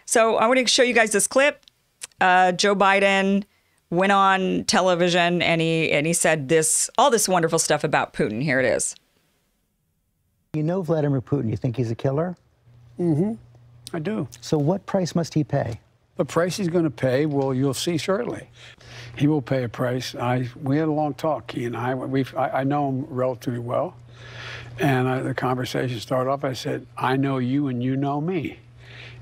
So I want to show you guys this clip. Joe Biden went on television and he said all this wonderful stuff about Putin. Here it is. You know Vladimir Putin. You think he's a killer? Mm-hmm. I do. So what price must he pay? The price he's going to pay, well, you'll see shortly. He will pay a price. We had a long talk, he and I. I know him relatively well. And the conversation started off, I said, I know you and you know me.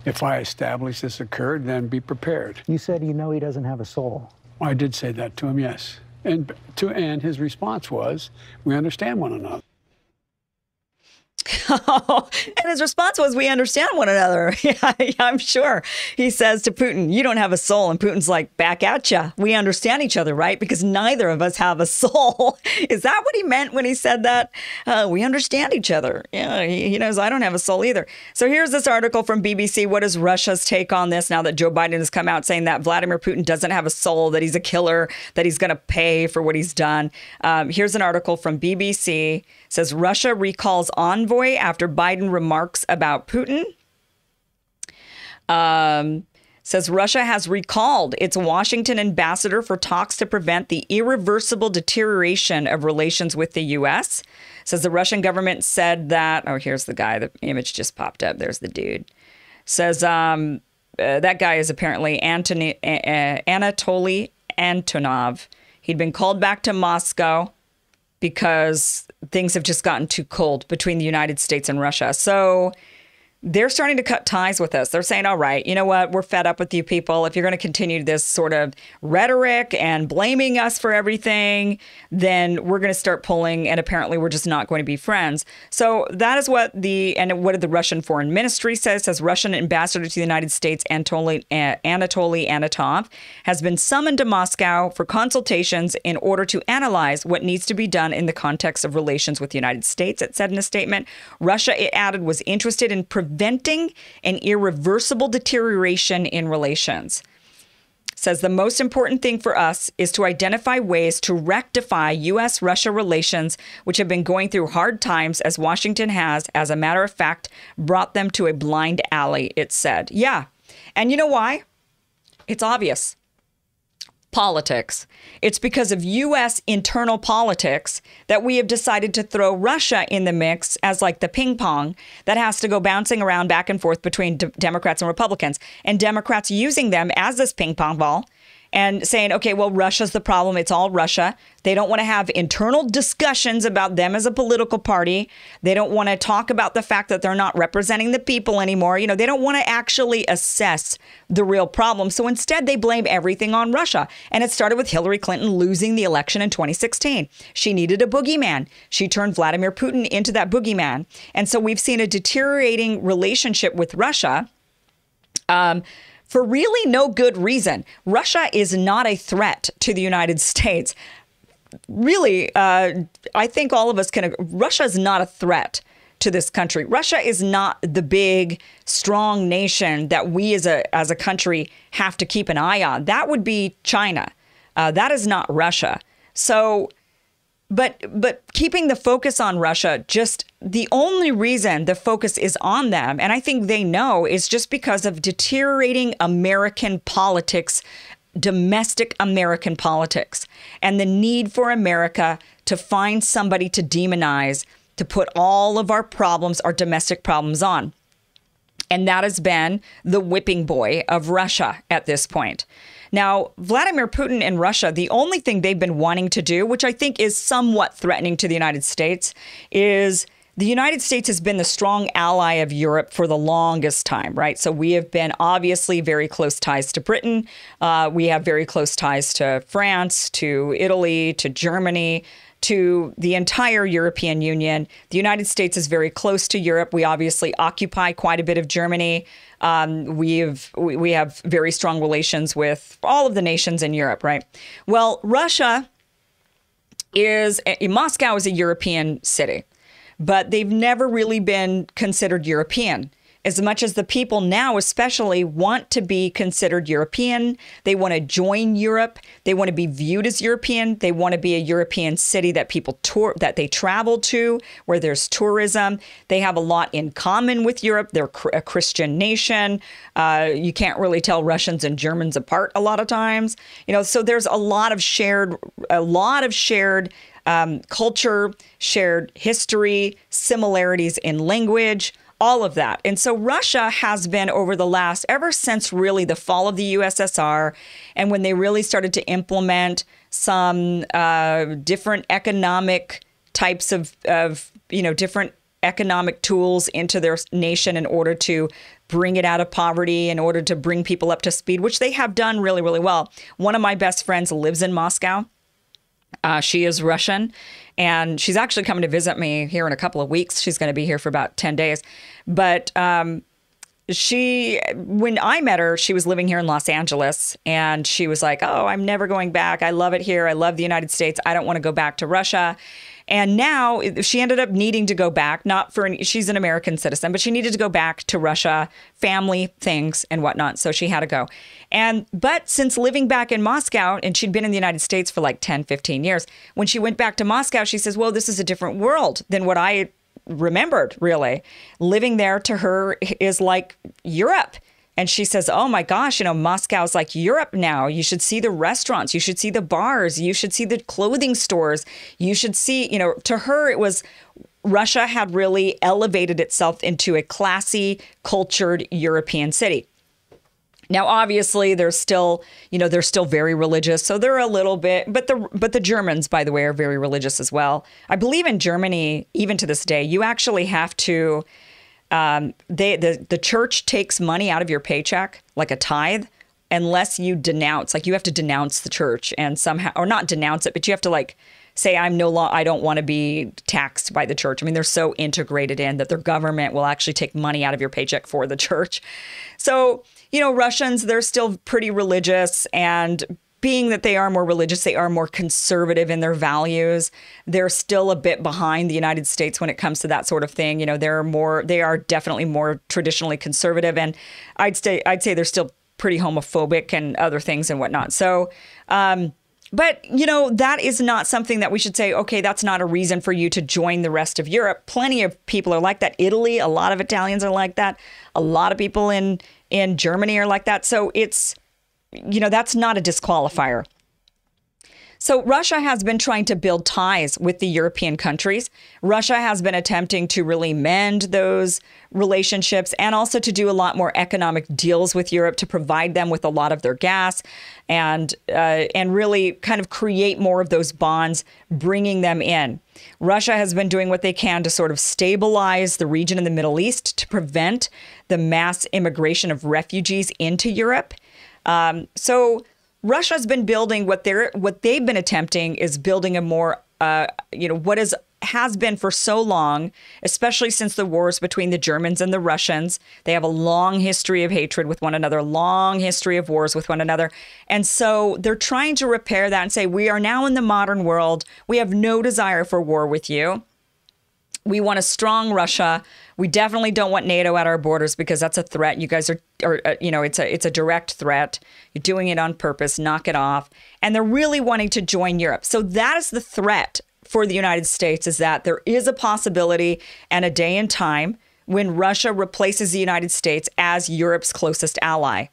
If I establish this occurred, then be prepared. You said you know he doesn't have a soul. I did say that to him, yes. And his response was, we understand one another. And his response was, we understand one another. Yeah, I'm sure. He says to Putin, you don't have a soul. And Putin's like, back at ya. We understand each other, right? Because neither of us have a soul. Is that what he meant when he said that? We understand each other. Yeah, he knows I don't have a soul either. So here's this article from BBC. What is Russia's take on this now that Joe Biden has come out saying that Vladimir Putin doesn't have a soul, that he's a killer, that he's going to pay for what he's done? Here's an article from BBC. It says Russia recalls envoy after Biden remarks about Putin. Says Russia has recalled its Washington ambassador for talks to prevent the irreversible deterioration of relations with the U.S. Says the Russian government said that, oh, here's the guy, the image just popped up. There's the dude. Says that guy is apparently Anatoly Antonov. He'd been called back to Moscow because things have just gotten too cold between the United States and Russia. So they're starting to cut ties with us. They're saying, all right, you know what? We're fed up with you people. If you're going to continue this sort of rhetoric and blaming us for everything, then we're going to start pulling. And apparently we're just not going to be friends. So that is what what did the Russian Foreign Ministry say? It says Russian ambassador to the United States, Anatoly Antonov, has been summoned to Moscow for consultations in order to analyze what needs to be done in the context of relations with the United States, it said in a statement. Russia, it added, was interested in preventing an irreversible deterioration in relations. Says the most important thing for us is to identify ways to rectify U.S.-Russia relations, which have been going through hard times, as Washington has, as a matter of fact, brought them to a blind alley, it said. Yeah. And you know why? It's obvious. Politics. It's because of U.S. internal politics that we have decided to throw Russia in the mix as like the ping pong that has to go bouncing around back and forth between Democrats and Republicans, and Democrats using them as this ping pong ball and saying, okay, well, Russia's the problem. It's all Russia. They don't want to have internal discussions about them as a political party. They don't want to talk about the fact that they're not representing the people anymore. You know, they don't want to actually assess the real problem. So instead, they blame everything on Russia. And it started with Hillary Clinton losing the election in 2016. She needed a boogeyman. She turned Vladimir Putin into that boogeyman. And so we've seen a deteriorating relationship with Russia. For really no good reason. Russia is not a threat to the United States. Really, I think all of us can agree. Russia is not a threat to this country. Russia is not the big, strong nation that we as a country have to keep an eye on. That would be China. That is not Russia. So, but keeping the focus on Russia, just the only reason the focus is on them, and I think they know, is just because of deteriorating American politics, domestic American politics, and the need for America to find somebody to demonize, to put all of our problems, our domestic problems on. And that has been the whipping boy of Russia at this point. Now, Vladimir Putin and Russia, the only thing they've been wanting to do, which I think is somewhat threatening to the United States, is the United States has been the strong ally of Europe for the longest time, right? So we have been obviously very close ties to Britain. We have very close ties to France, to Italy, to Germany, to the entire European Union. The United States is very close to Europe. We obviously occupy quite a bit of Germany. We have very strong relations with all of the nations in Europe, right? Well, Moscow is a European city, but they've never really been considered European. as much as the people now especially want to be considered European. They want to join Europe. They want to be viewed as European. They want to be a European city that people that they travel to, where there's tourism. They have a lot in common with Europe. They're a Christian nation. You can't really tell Russians and Germans apart a lot of times. So there's a lot of shared culture, shared history, similarities in language, all of that. And so Russia has been ever since really the fall of the USSR, and when they really started to implement some different economic types of different economic tools into their nation in order to bring it out of poverty, in order to bring people up to speed, which they have done really, really well. One of my best friends lives in Moscow. She is Russian, and she's actually coming to visit me here in a couple of weeks. She's going to be here for about 10 days. But when I met her, she was living here in Los Angeles, and she was like, oh, I'm never going back. I love it here. I love the United States. I don't want to go back to Russia. And now she ended up needing to go back, she's an American citizen, but she needed to go back to Russia, family things and whatnot. So she had to go. But since living back in Moscow, and she'd been in the United States for like 10, 15 years, when she went back to Moscow, she says, well, this is a different world than what I remembered, really. Living there to her is like Europe. And she says, oh my gosh, Moscow's like Europe now. You should see the restaurants. You should see the bars. You should see the clothing stores. You should see, to her, it was Russia had really elevated itself into a classy, cultured European city. Now, obviously, they're still very religious. So they're a little bit, but the Germans, by the way, are very religious as well. I believe in Germany, even to this day, you actually have to, the church takes money out of your paycheck, like a tithe, unless you denounce, like you have to denounce the church and somehow, or not denounce it, but you have to say, I don't want to be taxed by the church. I mean, they're so integrated in that their government will actually take money out of your paycheck for the church. So, Russians, they're still pretty religious, and being that they are more religious, they are more conservative in their values. They're still a bit behind the United States when it comes to that sort of thing. They are definitely more traditionally conservative, and I'd say they're still pretty homophobic and other things and whatnot. So, but that is not something that we should say, okay, that's not a reason for you to join the rest of Europe. Plenty of people are like that. Italy, a lot of Italians are like that. A lot of people in Germany are like that. So it's, that's not a disqualifier. So Russia has been trying to build ties with the European countries. Russia has been attempting to really mend those relationships and also to do a lot more economic deals with Europe to provide them with a lot of their gas and really kind of create more of those bonds, bringing them in. Russia has been doing what they can to sort of stabilize the region in the Middle East to prevent the mass immigration of refugees into Europe. So Russia's been building what they've been attempting is building a more, what has been for so long, especially since the wars between the Germans and the Russians. They have a long history of hatred with one another, long history of wars with one another. And so they're trying to repair that and say, we are now in the modern world. We have no desire for war with you. We want a strong Russia. We definitely don't want NATO at our borders because that's a threat. You guys are it's a direct threat. You're doing it on purpose. Knock it off. And they're really wanting to join Europe. So that is the threat for the United States, is that there is a possibility and a day and time when Russia replaces the United States as Europe's closest ally.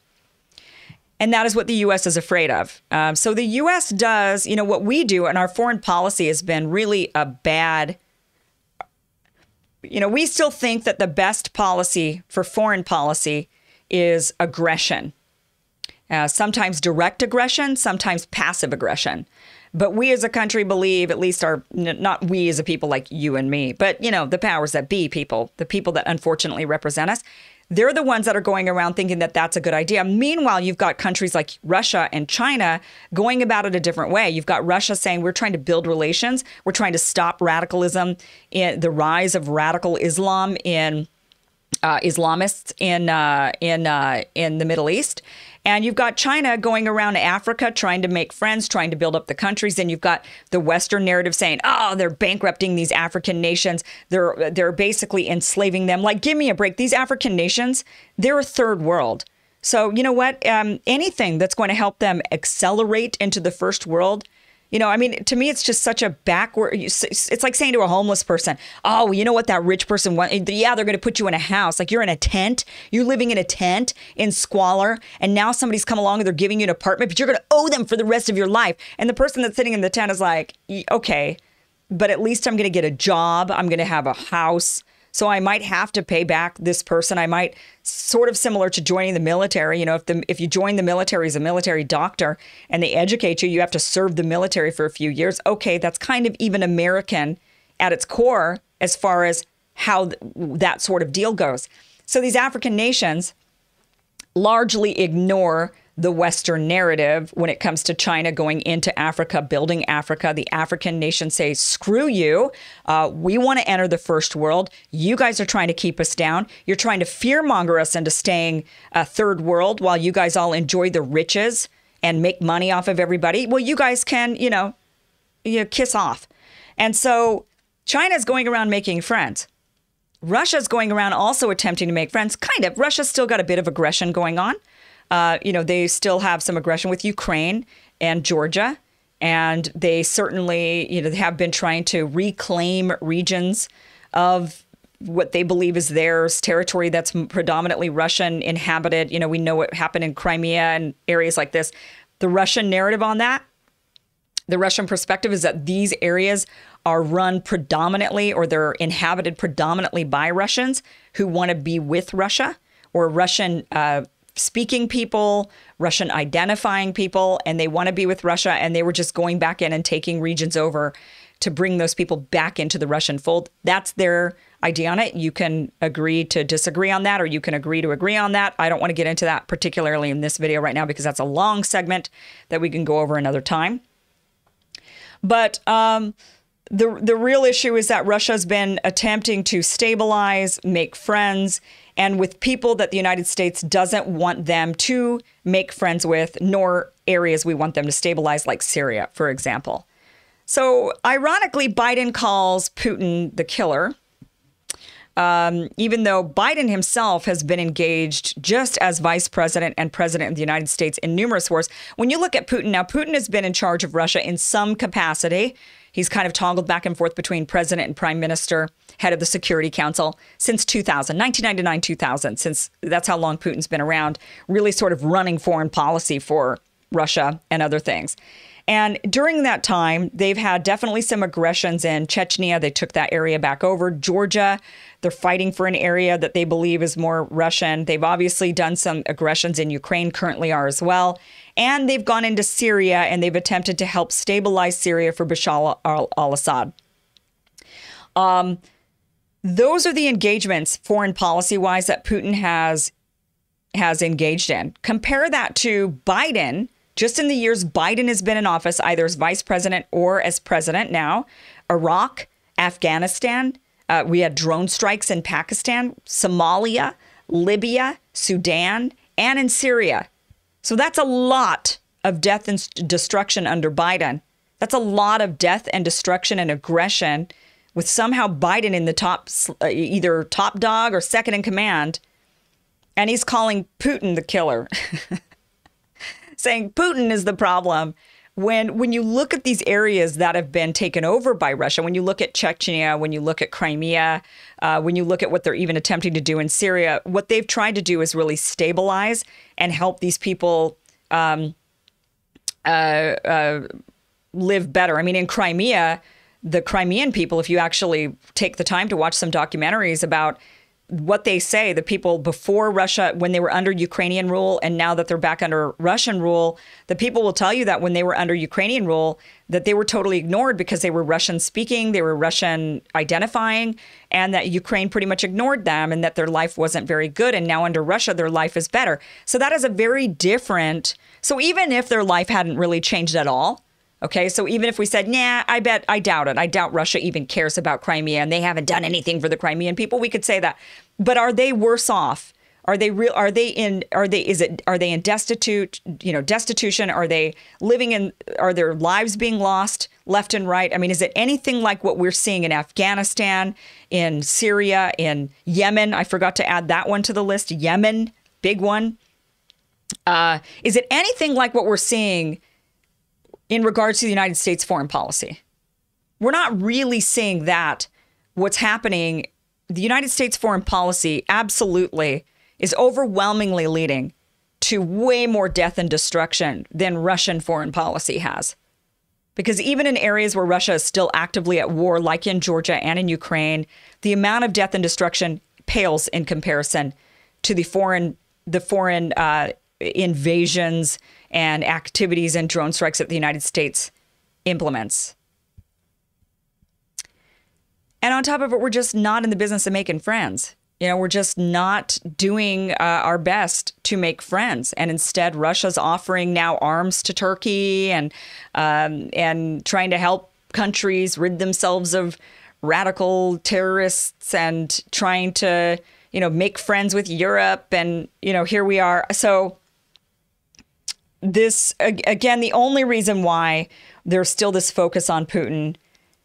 And that is what the U.S. is afraid of. So the U.S. does, what we do, and our foreign policy has been really a bad. We still think that the best policy for foreign policy is aggression. Sometimes direct aggression, sometimes passive aggression. But we as a country believe, at least not we as a people like you and me, but, the powers that be people, the people that unfortunately represent us, they're the ones that are going around thinking that that's a good idea. Meanwhile, you've got countries like Russia and China going about it a different way. You've got Russia saying we're trying to build relations. We're trying to stop radicalism, in the rise of radical Islam in Islamists in the Middle East. And you've got China going around Africa trying to make friends, trying to build up the countries. And you've got the Western narrative saying, oh, they're bankrupting these African nations. They're basically enslaving them. Like, give me a break. These African nations, they're a third world. So you know what? Anything that's going to help them accelerate into the first world, I mean, to me, it's just such a backward. It's like saying to a homeless person, oh, you know what that rich person wants? Yeah, they're going to put you in a house. Like, you're in a tent. You're living in a tent in squalor. And now somebody's come along and they're giving you an apartment, but you're going to owe them for the rest of your life. And the person that's sitting in the tent is like, okay, but at least I'm going to get a job. I'm going to have a house. So I might have to pay back this person. I might, sort of similar to joining the military. If you join the military as a military doctor and they educate you, you have to serve the military for a few years. Okay, that's kind of even American at its core as far as how that sort of deal goes. So these African nations largely ignore the Western narrative when it comes to China going into Africa, building Africa. The African nations say, screw you. We want to enter the first world. You guys are trying to keep us down. You're trying to fearmonger us into staying a third world while you guys all enjoy the riches and make money off of everybody. Well, you guys can, kiss off. And so China's going around making friends. Russia's going around also attempting to make friends. Kind of. Russia's still got a bit of aggression going on. They still have some aggression with Ukraine and Georgia, and they certainly, they have been trying to reclaim regions of what they believe is theirs, territory that's predominantly Russian inhabited. We know what happened in Crimea and areas like this. The Russian narrative on that, the Russian perspective is that these areas are run predominantly, or they're inhabited predominantly by Russians who want to be with Russia, or Russian speaking people, Russian identifying people, and they want to be with Russia. And they were just going back in and taking regions over to bring those people back into the Russian fold. That's their idea on it. You can agree to disagree on that, or you can agree to agree on that. I don't want to get into that particularly in this video right now, because that's a long segment that we can go over another time. But the real issue is that Russia's been attempting to stabilize, make friends, and with people that the United States doesn't want them to make friends with, nor areas we want them to stabilize, like Syria, for example. So ironically, Biden calls Putin the killer, even though Biden himself has been engaged just as vice president and president of the United States in numerous wars. When you look at Putin, now Putin has been in charge of Russia in some capacity. He's kind of toggled back and forth between president and prime minister, head of the Security Council since 2000, 1999, 2000, since that's how long Putin's been around, really sort of running foreign policy for Russia and other things. And during that time, they've had definitely some aggressions in Chechnya. They took that area back over. Georgia, they're fighting for an area that they believe is more Russian. They've obviously done some aggressions in Ukraine, currently are as well. And they've gone into Syria, and they've attempted to help stabilize Syria for Bashar al-Assad. Those are the engagements, foreign policy-wise, that Putin has engaged in. Compare that to Biden. Just in the years Biden has been in office, either as vice president or as president now, Iraq, Afghanistan, we had drone strikes in Pakistan, Somalia, Libya, Sudan, and in Syria. So that's a lot of death and destruction under Biden. That's a lot of death and destruction and aggression, with somehow Biden in the top, either top dog or second in command. And he's calling Putin the killer. Saying Putin is the problem. When you look at these areas that have been taken over by Russia, when you look at Chechnya, when you look at Crimea, when you look at what they're even attempting to do in Syria, what they've tried to do is really stabilize and help these people live better. I mean, in Crimea, the Crimean people, if you actually take the time to watch some documentaries about what they say, the people before Russia, when they were under Ukrainian rule, and now that they're back under Russian rule, the people will tell you that when they were under Ukrainian rule, that they were totally ignored because they were Russian speaking, they were Russian identifying, and that Ukraine pretty much ignored them, and that their life wasn't very good. And now under Russia, their life is better. So that is a very different. So even if their life hadn't really changed at all, okay, so even if we said, nah, I doubt it. I doubt Russia even cares about Crimea and they haven't done anything for the Crimean people, we could say that. But are they worse off? Are they real? Are they in? Are they? Is it? Are they in destitution? Are they living in? Are their lives being lost left and right? I mean, is it anything like what we're seeing in Afghanistan, in Syria, in Yemen? I forgot to add that one to the list. Yemen, big one. Is it anything like what we're seeing in regards to the United States foreign policy? We're not really seeing that. What's happening? The United States foreign policy absolutely is overwhelmingly leading to way more death and destruction than Russian foreign policy has. Because even in areas where Russia is still actively at war, like in Georgia and in Ukraine, the amount of death and destruction pales in comparison to the foreign invasions and activities and drone strikes that the United States implements. And on top of it, we're just not in the business of making friends. We're just not doing our best to make friends. And instead, Russia's offering now arms to Turkey and trying to help countries rid themselves of radical terrorists and trying to, make friends with Europe. And, here we are. So this, again, the only reason why there's still this focus on Putin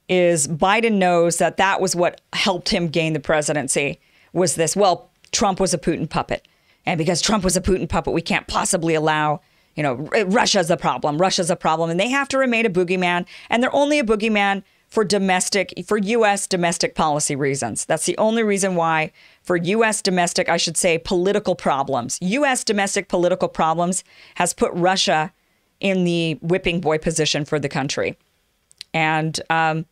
is Biden knows that was what helped him gain the presidency. Was this, well, Trump was a Putin puppet. And because Trump was a Putin puppet, we can't possibly allow, Russia's a problem. Russia's a problem. And they have to remain a boogeyman. And they're only a boogeyman for U.S. domestic policy reasons. That's the only reason why for U.S. domestic, I should say, political problems. U.S. domestic political problems has put Russia in the whipping boy position for the country. And, are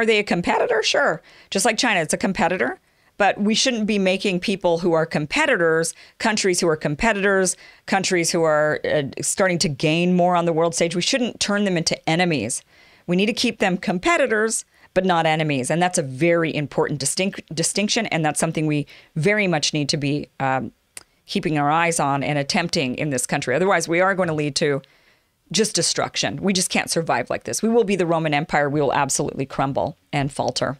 they a competitor? Sure. Just like China, it's a competitor. But we shouldn't be making people who are competitors, countries who are competitors, countries who are starting to gain more on the world stage. We shouldn't turn them into enemies. We need to keep them competitors, but not enemies. And that's a very important distinction. And that's something we very much need to be keeping our eyes on and attempting in this country. Otherwise, we are going to lead to just destruction. We just can't survive like this. We will be the Roman Empire. We will absolutely crumble and falter.